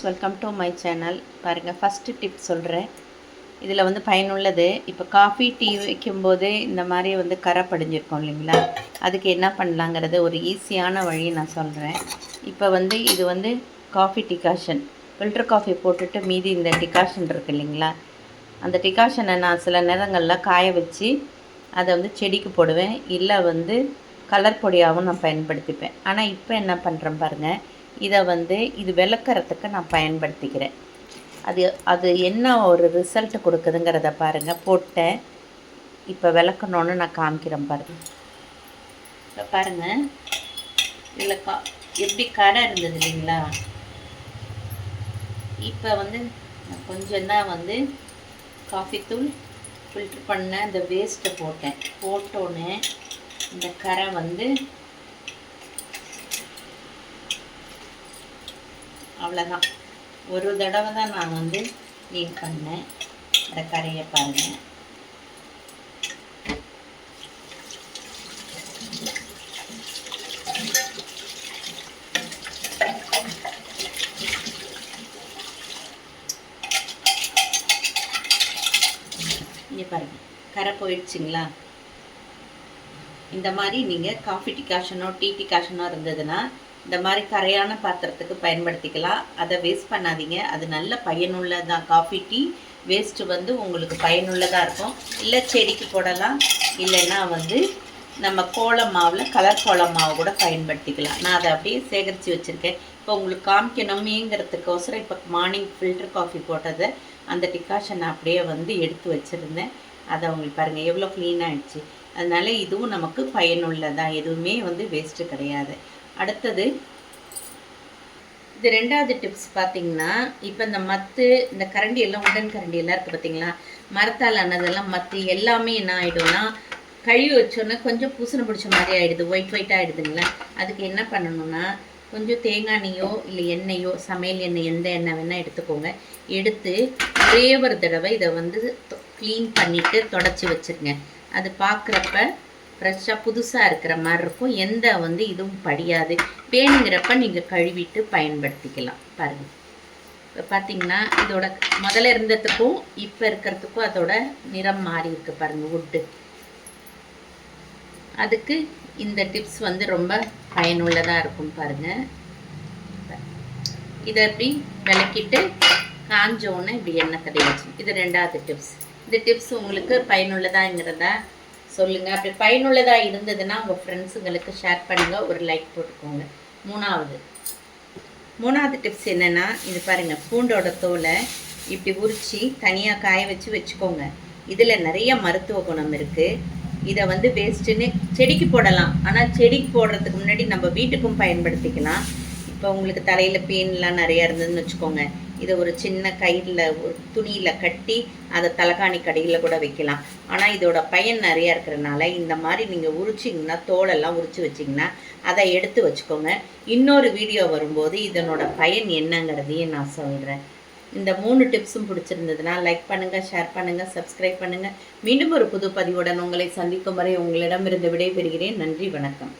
Welcome to my channel. பாருங்கள், first tip சொல்கிறேன். இதில் வந்து பயனுள்ளது. இப்போ காஃபி டீ வைக்கும்போது இந்த மாதிரி வந்து கரை படிஞ்சிருக்கோம் இல்லைங்களா, அதுக்கு என்ன பண்ணலாங்கிறது ஒரு ஈஸியான வழி நான் சொல்கிறேன். இப்போ வந்து இது வந்து காஃபி டிகாஷன், ஃபில்டர் காஃபி போட்டுட்டு மீதி இந்த டிகாஷன் இருக்குது இல்லைங்களா, அந்த டிகாஷனை நான் சில நேரங்களில் காய வச்சு அதை வந்து செடிக்கு போடுவேன், இல்லை வந்து கலர் பொடியாகவும் நான் பயன்படுத்திப்பேன். ஆனால் இப்போ என்ன பண்ணுறேன் பாருங்கள், இதை வந்து இது விளக்கறதுக்கு நான் பயன்படுத்திக்கிறேன். அது என்ன ஒரு ரிசல்ட் கொடுக்குதுங்கிறத பாருங்கள். போட்டேன், இப்போ விளக்கணுன்னு நான் காமிக்கிறேன் பாருங்கள். இப்போ பாருங்கள், இதில் எப்படி கரை இருந்தது இல்லைங்களா, இப்போ வந்து நான் கொஞ்சம் தான் வந்து காஃபி தூள் ஃபில்ட்ரு பண்ண இந்த வேஸ்ட்டை போட்டோன்னே இந்த கரை வந்து அவ்வளோதான். ஒரு தடவை தான் நான் வந்து க்ளீன் பண்ணேன். அந்த கரையை பாருங்கள். இங்கே பாருங்கள், கரை போயிடுச்சிங்களா. இந்த மாதிரி நீங்கள் காஃபி டிகாஷனோ டீ டிகாஷனோ இருந்ததுன்னா இந்த மாதிரி கரையான பாத்திரத்துக்கு பயன்படுத்திக்கலாம். அதை வேஸ்ட் பண்ணாதீங்க, அது நல்ல பயனுள்ளதான். காஃபி டீ வேஸ்ட்டு வந்து உங்களுக்கு பயனுள்ளதாக இருக்கும். இல்லை செடிக்கு போடலாம், இல்லைன்னா வந்து நம்ம கோலம் மாவில் கலர் கோலம் மாவு கூட பயன்படுத்திக்கலாம். நான் அதை அப்படியே சேகரித்து வச்சுருக்கேன். இப்போ உங்களுக்கு காமிக்கணுமேங்கிறதுக்கோசரம் இப்போ மார்னிங் ஃபில்டர் காஃபி போட்டதை அந்த டிகாஷனை அப்படியே வந்து எடுத்து வச்சுருந்தேன். அதை உங்களுக்கு பாருங்கள் எவ்வளோ க்ளீன் ஆகிடுச்சு. அதனால் இதுவும் நமக்கு பயனுள்ளதான், எதுவுமே வந்து வேஸ்ட்டு கிடையாது. அடுத்தது இது ரெண்டாவது டிப்ஸ் பார்த்திங்கன்னா, இப்போ இந்த மத்து, இந்த கரண்டி எல்லாம் உடன் கரண்டி எல்லாம் இருக்குது பார்த்திங்களா, மரத்தால் ஆனதெல்லாம் மத்து எல்லாமே என்ன ஆகிடும்னா கழுவி வச்சோன்னே கொஞ்சம் பூசணம் பிடிச்ச மாதிரி ஆகிடுது, ஒயிட்டாக ஆகிடுதுங்களா. அதுக்கு என்ன பண்ணணும்னா கொஞ்சம் தேங்காய் எண்ணெயோ இல்லை எண்ணெயோ, சமையல் எண்ணெய் எந்த எண்ணெய் வேணால் எடுத்துக்கோங்க. எடுத்து ஒரே ஒரு தடவை இதை வந்து க்ளீன் பண்ணிவிட்டு தொடச்சி வச்சுருங்க. அது பார்க்குறப்ப ஃப்ரெஷ்ஷாக புதுசாக இருக்கிற மாதிரி இருக்கும். எந்த வந்து இதுவும் படியாது. வேணுங்கிறப்ப நீங்கள் கழுவிட்டு பயன்படுத்திக்கலாம். பாருங்கள், இப்போ பார்த்திங்கன்னா இதோட முதல்ல இருந்ததுக்கும் இப்போ இருக்கிறதுக்கும் அதோட நிறம் மாறி இருக்குது பாருங்கள், வுட்டு. அதுக்கு இந்த டிப்ஸ் வந்து ரொம்ப பயனுள்ளதாக இருக்கும் பாருங்கள். இதை எப்படி விளக்கிட்டு காஞ்சோன்னு இப்படி எண்ணெய் தடவி வச்சு, இது ரெண்டாவது டிப்ஸ். இந்த டிப்ஸ் உங்களுக்கு பயனுள்ளதாங்கிறத சொல்லுங்கள். அப்படி பயனுள்ளதாக இருந்ததுன்னா உங்கள் ஃப்ரெண்ட்ஸுங்களுக்கு ஷேர் பண்ணுங்கள், ஒரு லைக் போட்டுக்கோங்க. மூணாவது டிப்ஸ் என்னென்னா, இது பாருங்கள், பூண்டோட தோலை இப்படி உரித்து தனியாக காய வச்சு வச்சுக்கோங்க. இதில் நிறைய மருத்துவ குணம் இருக்குது. இதை வந்து வேஸ்ட்டுன்னு செடிக்கு போடலாம், ஆனால் செடிக்கு போடுறதுக்கு முன்னாடி நம்ம வீட்டுக்கும் பயன்படுத்திக்கலாம். இப்போ உங்களுக்கு தலையில் பெயின்லாம் நிறையா இருந்ததுன்னு வச்சுக்கோங்க, இதை ஒரு சின்ன கயிறில் ஒரு துணியில் கட்டி அதை தலைகாணி கடையில் கூட வைக்கலாம். ஆனால் இதோட பயன் நிறையா இருக்கிறனால இந்த மாதிரி நீங்கள் உரிச்சிங்கன்னா, தோலெல்லாம் உரித்து வச்சிங்கன்னா அதை எடுத்து வச்சுக்கோங்க. இன்னொரு வீடியோ வரும்போது இதனோட பயன் என்னங்கிறதையும் நான் சொல்கிறேன். இந்த 3 டிப்ஸும் பிடிச்சிருந்ததுன்னா லைக் பண்ணுங்கள், ஷேர் பண்ணுங்கள், சப்ஸ்கிரைப் பண்ணுங்கள். மீண்டும் ஒரு புது பதிவுடன் உங்களை சந்திக்கும் வரை உங்களிடமிருந்து விடைபெறுகிறேன். நன்றி, வணக்கம்.